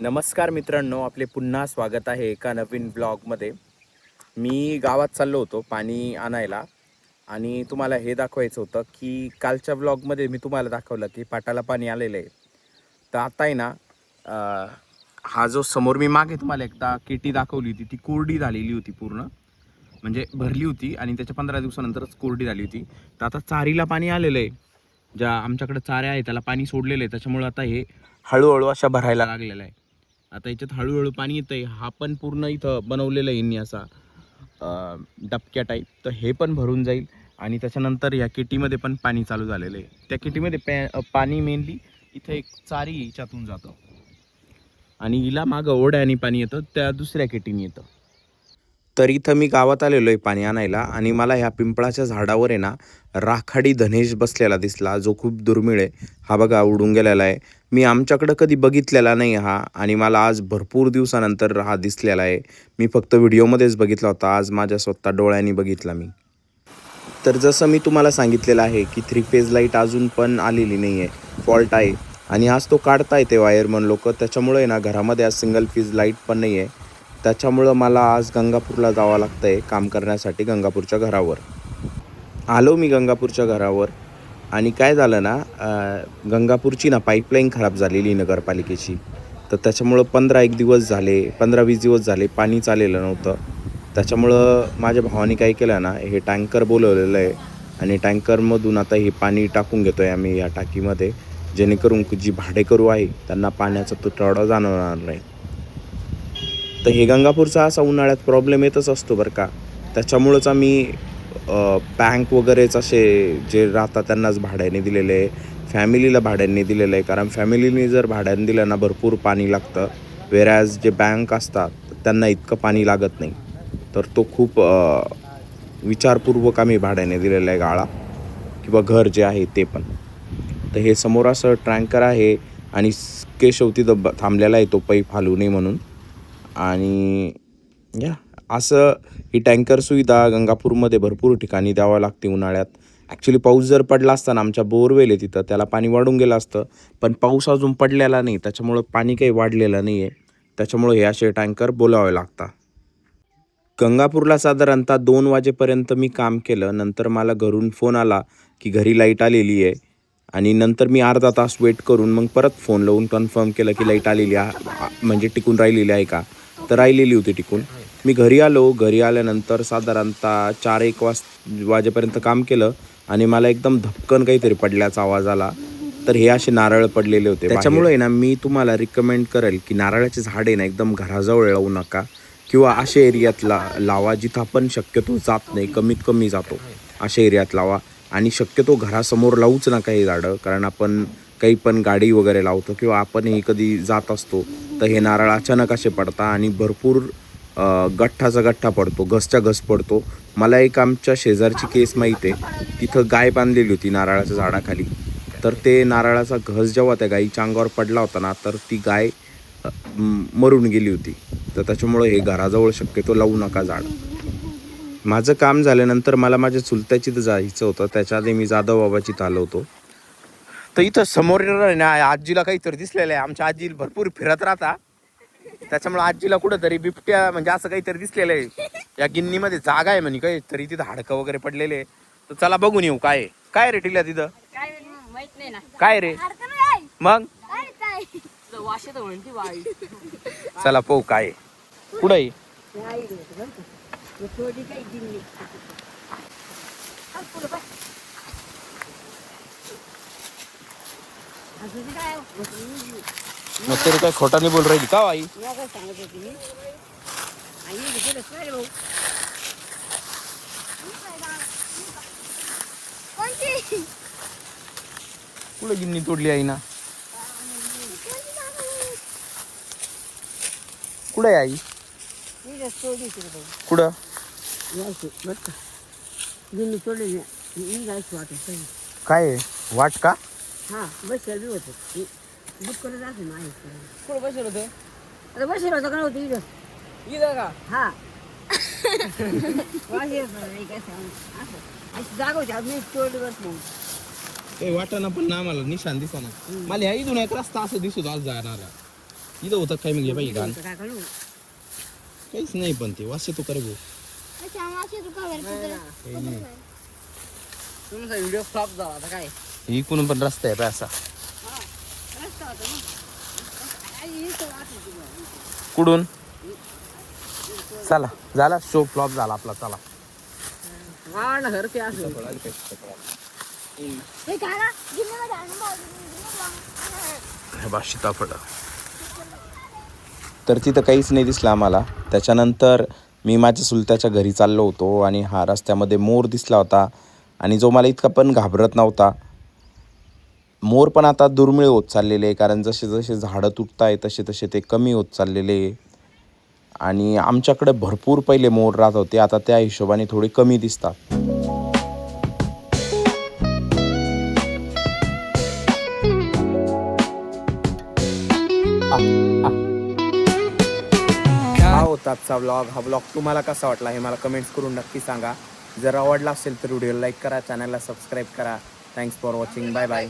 नमस्कार मित्रांनो, आपले पुन्हा स्वागत आहे एका नवीन ब्लॉगमध्ये. मी गावात चाललो होतो पाणी आणायला आणि तुम्हाला हे दाखवायचं होतं की कालच्या ब्लॉगमध्ये मी तुम्हाला दाखवलं की पाटाला पाणी आलेलं आहे. तर आता आहे ना, हा जो समोर मी मागे तुम्हाला एकदा केटी दाखवली होती ती कोरडी झालेली होती, पूर्ण म्हणजे भरली होती आणि त्याच्या 15 दिवसानंतरच कोरडी झाली होती. तर आता चारीला पाणी आलेलं आहे, ज्या आमच्याकडे चाऱ्या आहे त्याला पाणी सोडलेलं आहे, त्याच्यामुळे आता हे हळूहळू अशा भरायला लागलेलं आहे. आता याच्यात हळूहळू पाणी येतं आहे. हा पण पूर्ण इथं बनवलेलं आहे यांनी असा डबक्या टाईप, तर हे पण भरून जाईल आणि त्याच्यानंतर या किटीमध्ये पण पाणी चालू झालेलं आहे. त्या किटीमध्ये पाणी मेनली इथं एक चारी हिच्यातून जातं आणि हिला मागं ओढ्याने पाणी येतं, त्या दुसऱ्या किटीने येतं. तर इथं मी गावात आलेलो आहे पाणी आणायला आणि मला ह्या पिंपळाच्या झाडावर आहे ना राखाडी धनेश बसलेला दिसला, जो खूप दुर्मिळ आहे. हा बघा उडून गेलेला आहे. मी आमच्याकडं कधी बघितलेला नाही हा, आणि मला आज भरपूर दिवसानंतर हा दिसलेला आहे. मी फक्त व्हिडिओमध्येच बघितला होता, आज माझ्या स्वतः डोळ्यांनी बघितला मी. तर जसं मी तुम्हाला सांगितलेलं आहे की 3 फेज लाईट अजून पण आलेली नाही आहे, फॉल्ट आहे. आणि आज तो काढताय ते वायरमन लोक, त्याच्यामुळे ना घरामध्ये आज सिंगल फेज लाईट पण नाही आहे. त्याच्यामुळं मला आज गंगापूरला जावं लागतं आहे काम करण्यासाठी. गंगापूरच्या घरावर आलो मी, गंगापूरच्या घरावर. आणि काय झालं ना, गंगापूरची ना पाईपलाईन खराब झालेली नगरपालिकेची. तर त्याच्यामुळं 15-20 दिवस झाले पाणी चाललेलं नव्हतं. त्याच्यामुळं माझ्या भावाने काय केलं ना, हे टँकर बोलवलेलं आहे आणि टँकरमधून आता हे पाणी टाकून घेतो आहे आम्ही या टाकीमध्ये, जेणेकरून जी भाडेकरू आहे त्यांना पाण्याचा तुटवडा जाणवणार नाही. तर हे गंगापूरचा असा उन्हाळ्यात प्रॉब्लेम येतच असतो बरं का. त्याच्यामुळंच आम्ही बँक वगैरेच असे जे राहतात त्यांनाच भाड्याने दिलेले आहे, फॅमिलीला भाड्याने दिलेलं आहे. कारण फॅमिलीने जर भाड्याने दिलं ना भरपूर पाणी लागतं, वेरॅज जे बँक असतात त्यांना इतकं पाणी लागत नाही. तर तो खूप विचारपूर्वक आम्ही भाड्याने दिलेला आहे गाळा किंवा घर जे आहे ते पण. तर हे समोर असं टँकर आहे आणि केशव तिथं थांबलेला आहे तो पाईप हलू नये म्हणून. आणि या असं ही टँकर सुविधा गंगापूरमध्ये भरपूर ठिकाणी द्यावं लागते उन्हाळ्यात. ॲक्च्युली पाऊस जर पडला असता ना, आमच्या बोरवेल आहे तिथं, त्याला पाणी वाढून गेलं असतं, पण पाऊस अजून पडलेला नाही, त्याच्यामुळं पाणी काही वाढलेलं नाही आहे. त्याच्यामुळं हे असे टँकर बोलावे लागतात. गंगापूरला साधारणतः 2 वाजेपर्यंत मी काम केलं. नंतर मला घरून फोन आला की घरी लाईट आलेली आहे. आणि नंतर मी अर्धा तास वेट करून मग परत फोन लावून कन्फर्म केलं की लाईट आलेली आहे, म्हणजे टिकून राहिलेली आहे का. तर राहिलेली होती टिकून. मी घरी आलो. घरी आल्यानंतर साधारणतः 4-1 वाजेपर्यंत काम केलं आणि मला एकदम धपकन काहीतरी पडल्याचा आवाज आला. तर हे असे नारळ पडलेले होते. त्याच्यामुळे ना मी तुम्हाला रिकमेंड करेल की नारळाचे झाडे ना एकदम घराजवळ लावू नका, किंवा अशा एरियात लावा जिथं आपण शक्यतो जात नाही, कमीत कमी जातो अशा एरियात लावा. आणि शक्यतो घरासमोर लावूच नका हे झाडं, कारण आपण काही पण गाडी वगैरे लावतो किंवा आपणही कधी जात असतो, तर हे नारळ अचानक असे पडतात आणि भरपूर गठ्ठाचा गठ्ठा पडतो, घसच्या घस पडतो. मला एक आमच्या शेजारची केस माहीत आहे, तिथं गाय बांधलेली होती नारळाच्या झाडाखाली. तर ते नारळाचा घस जेव्हा त्या गाईच्या अंगावर पडला होता ना, तर ती गाय मरून गेली होती. तर त्याच्यामुळं हे घराजवळ शक्यतो लावू नका झाड. माझं काम झाल्यानंतर मला माझ्या चुलत्याची तर जायचं होतं, त्याच्या आधी मी जाधव बाबाची आलो होतो. तर इथं समोर आजीला काहीतरी दिसलेलं आहे. आमच्या आजी भरपूर फिरत राहता, त्याच्यामुळे आजीला कुठंतरी बिबट्या म्हणजे असं काहीतरी दिसलेलं आहे. या गिन्नीमध्ये जागा आहे म्हणे काहीतरी, तिथं हाडकं वगैरे पडलेले. तर चला बघून येऊ काय काय रे टिल्या तिथं. काय रे मग चला पाहू काय कुठं आहे. मग तरी काय खोटा नाही बोल राहिली का आई. कुठं गिन्नी तोडली आई ना. कुठं आहे आई. कुठं काय आहे? वाट का. हा बसेल होत बुक करत असेल ना. कुठं बसेल होतं. अरे बसेल होतं का नव्हतं इथं. इथं का. हा जागा होती अजून स्टोरीवर मग ते वाटाणा पण ना मला निशान दिसा ना. मला ह्या इथून एक रस्ता असं दिसतो आज जाणारा. इथं होतं काय मग हे बाई घाण काय करू काहीच नाही पण ते वास येतो करे भाऊ तुमचा व्हिडिओ फ्लॉप झाला आता काय इकडून पण रस्ता आहे असा कुठून चला झाला शो फ्लॉप झाला आपला चला हा ना घर ते असं सीताफळ तर तिथं काहीच नाही दिसलं आम्हाला. त्याच्यानंतर मी माझ्या चुलत्याच्या घरी चाललो होतो आणि हा रस्त्यामध्ये मोर दिसला होता आणि जो मला इतका पण घाबरत नव्हता. मोर पण आता दुर्मिळ होत चाललेले आहे कारण जसे जसे झाडं तुटत आहे तसे तसे ते कमी होत चाललेले आहे. आणि आमच्याकडे भरपूर पहिले मोर राहत होते आता त्या हिशोबाने थोडे कमी दिसतात. हा होता आजचा व्लॉग. हा व्लॉग तुम्हाला कसा वाटला हे मला कमेंट्स करून नक्की सांगा. जर आवडला असेल तर व्हिडिओला लाईक करा, चॅनलला सबस्क्राईब करा. Thanks for watching. Bye bye.